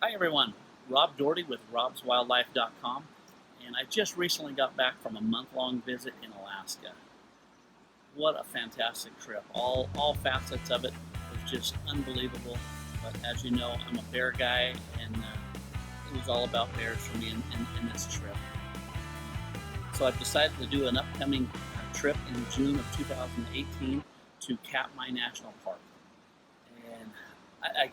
Hi everyone, Rob Daugherty with robswildlife.com, and I just recently got back from a month-long visit in Alaska. What a fantastic trip. All facets of it was just unbelievable, but as you know, I'm a bear guy, and it was all about bears for me in this trip. So I've decided to do an upcoming trip in June of 2018 to Katmai National Park. And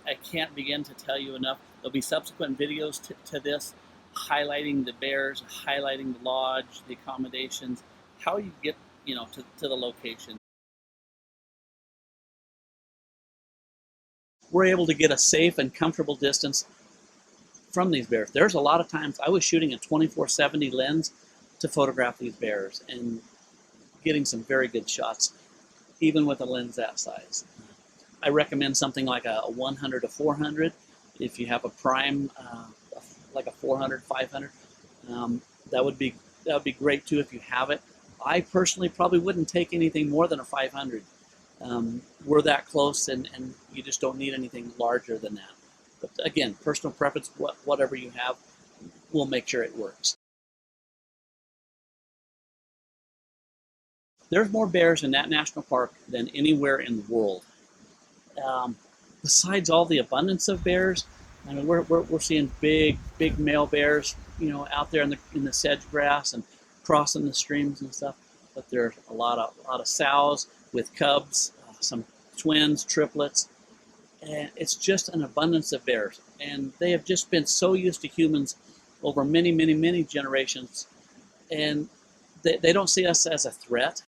I can't begin to tell you enough. There'll be subsequent videos to this highlighting the bears, highlighting the lodge, the accommodations, how you get to the location. We're able to get a safe and comfortable distance from these bears. There's a lot of times I was shooting a 24-70 lens to photograph these bears and getting some very good shots, even with a lens that size. I recommend something like a 100 to 400 if you have a prime, like a 400, 500. That would be great too if you have it. I personally probably wouldn't take anything more than a 500. We're that close, and you just don't need anything larger than that. But again, personal preference, whatever you have, we'll make sure it works. There's more bears in that national park than anywhere in the world. Besides all the abundance of bears, I mean, we're seeing big male bears, out there in the sedge grass and crossing the streams and stuff. But there's a lot of sows with cubs, some twins, triplets, and it's just an abundance of bears. And they have just been so used to humans over many generations, and they don't see us as a threat.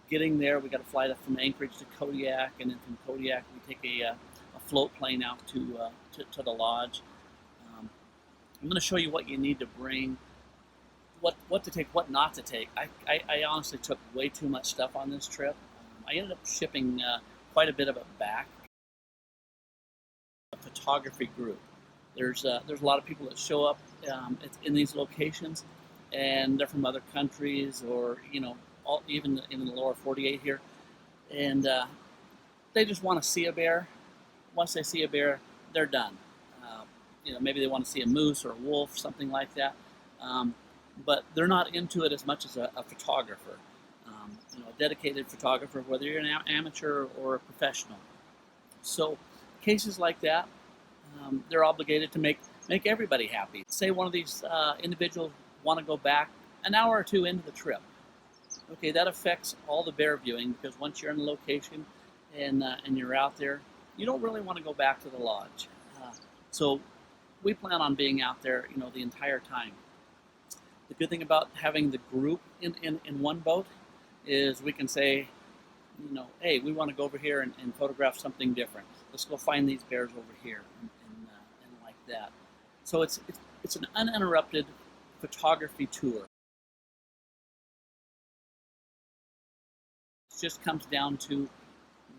Getting there, we got to fly from Anchorage to Kodiak, and then from Kodiak we take a float plane out to the lodge. I'm going to show you what you need to bring, what to take, what not to take. I honestly took way too much stuff on this trip. I ended up shipping quite a bit of it back. A photography group. There's a lot of people that show up in these locations, and they're from other countries, or even in the lower 48 here, and they just want to see a bear. Once they see a bear, they're done. Maybe they want to see a moose or a wolf, something like that, but they're not into it as much as a photographer, a dedicated photographer, whether you're an amateur or a professional. So cases like that, they're obligated to make everybody happy. Say one of these individuals want to go back an hour or two into the trip. Okay, that affects all the bear viewing, because once you're in the location and you're out there, you don't really want to go back to the lodge. So we plan on being out there, the entire time. The good thing about having the group in one boat is we can say, hey, we want to go over here and photograph something different. Let's go find these bears over here and like that. So it's an uninterrupted photography tour. It just comes down to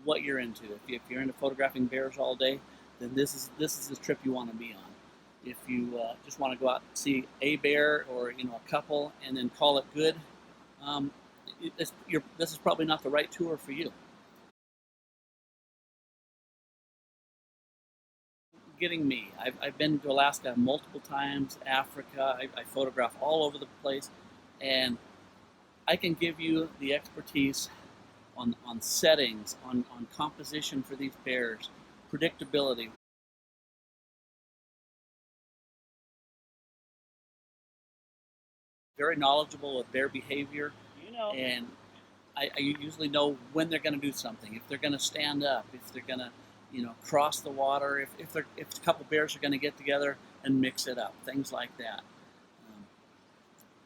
what you're into. If you're into photographing bears all day, then this is the trip you want to be on. If you just want to go out and see a bear or a couple and then call it good, this is probably not the right tour for you. Getting me. I've been to Alaska multiple times, Africa. I photograph all over the place, and I can give you the expertise on settings, on composition for these bears, predictability. Very knowledgeable of bear behavior, and I usually know when they're going to do something. If they're going to stand up, if they're going to, cross the water, if a couple bears are going to get together and mix it up, things like that.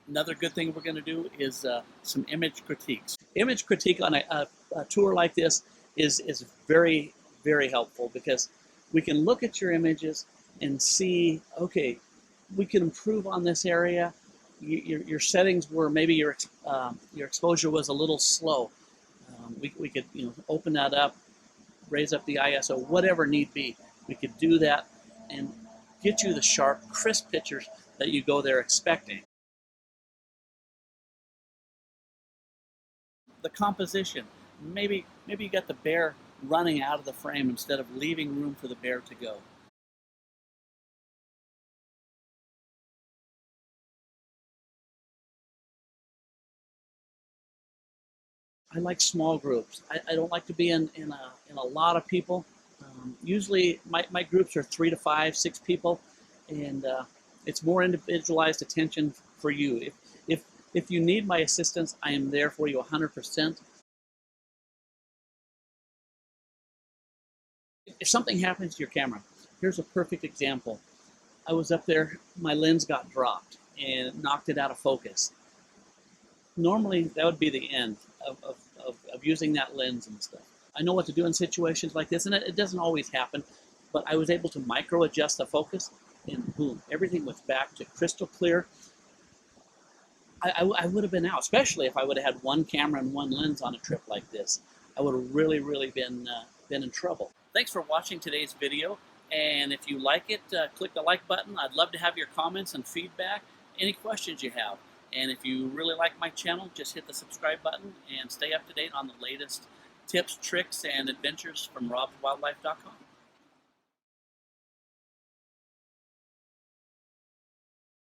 Another good thing we're going to do is some image critiques. Image critique on a tour like this is very helpful, because we can look at your images and see, okay, we can improve on this area. Your settings were maybe your exposure was a little slow. We could open that up, raise up the ISO, whatever need be. We could do that and get you the sharp, crisp pictures that you go there expecting. The composition, maybe you got the bear running out of the frame instead of leaving room for the bear to go. I like small groups. I don't like to be in a lot of people. Usually my groups are 3 to 5, 6 people, and it's more individualized attention for you. If you need my assistance, I am there for you 100%. If something happens to your camera, here's a perfect example. I was up there, my lens got dropped and knocked it out of focus. Normally, that would be the end of using that lens and stuff. I know what to do in situations like this, and it doesn't always happen, but I was able to micro adjust the focus, and boom, everything was back to crystal clear. I would have been out, especially if I would have had one camera and one lens on a trip like this. I would have really been in trouble. Thanks for watching today's video, and if you like it, click the like button. I'd love to have your comments and feedback, any questions you have. And if you really like my channel, just hit the subscribe button and stay up to date on the latest tips, tricks, and adventures from robswildlife.com.